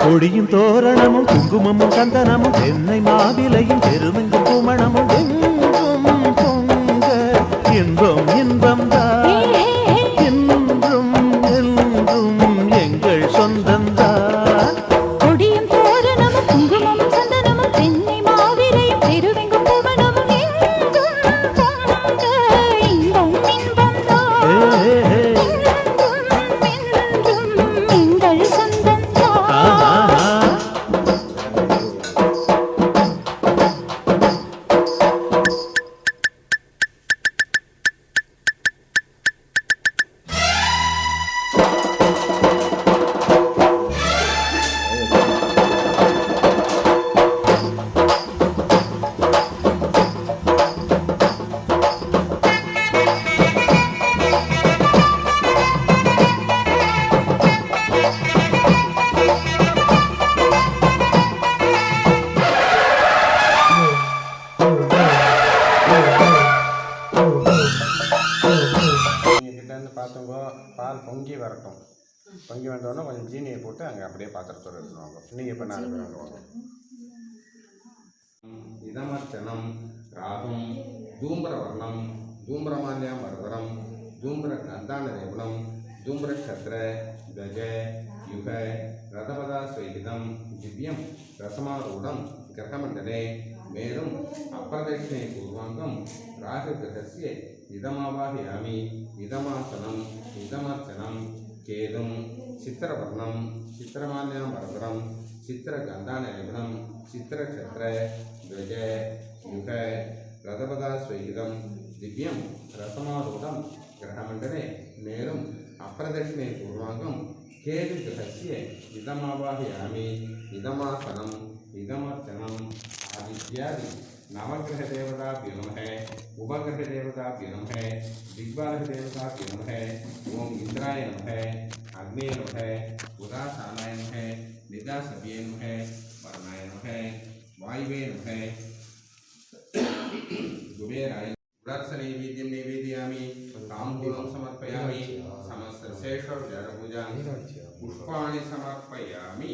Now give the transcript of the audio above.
கொடியும் தோரணமும் குங்குமமும் சந்தனமும் தென்னை மாவிலையும் பெருமெங்கும் குமணமும் எங்கும் பொங்க இன்பம் இன்பம் தான் என்றும் என்றும் எங்கள் சொந்தந்தான். கொடியும் தோரணமும் குங்குமமும் சந்தனமும் தென்னை மாவிலையும் பெருமெங்கும் குமணமும் எங்கும் பொங்க இன்பம் இன்பம் தான் என்றும் எங்கள் சொந்தந்தான். பார்த்தவங்க பால் பொங்கி வரட்டும். பொங்கி வந்தோடனே கொஞ்சம் ஜீனியை போட்டு அங்கே அப்படியே பாத்திரத்தோடு எடுத்துருவாங்க. நீங்கள் இப்போ 4 பேர் அங்கே வாங்க. இதமர்ச்சனம் ராகும் தூம்பரவர்ணம் தூம்பரமால்யாம் வரதரம் தூம்பர கந்தானதேவனம் தூம்பரக்ஷத்ர கஜ யுக ரதபதா ஸ்வைகிதம் திவ்யம் ரசமாரூடம் கிரகமண்டலே மேலும் அப்பிரதட்சிணை பூர்வாங்கம் ராகுகிரகஸ்ய இதமாவாஹயாமி இதமாசனம் இதமர்ச்சனம் கேதும் சித்திரவர்ணம் சித்திரமால்யாம் வரதரம் சித்திரகந்தானலேபனம் சித்திரக்ஷத்ர கஜ யுக ரதபதா ஸ்வைகிதம் திவ்யம் ரசமாரூடம் கிரகமண்டலே மேலும் அப்பிரதட்சிணை பூர்வாங்கம் கேது கிரகஸ்ய இதமாவாஹயாமி இதமாசனம் இதமர்ச்சனம் आदित्यादि नवग्रह देवताभ्यो नमः उपग्रह देवताभ्यो नमः दिग्बालक देवताभ्यो नमः ओम इंद्राय नमः अग्ने नमः उदासानाय नमः निदासभ्ये नमः वर्णाय नमः वायुवे नमः कुबेराय व्रतनैवेद्यं निवेदयामि ताम्बूलं समर्पयामि समस्त शेष पूजा पुष्पाणि समर्पयामि।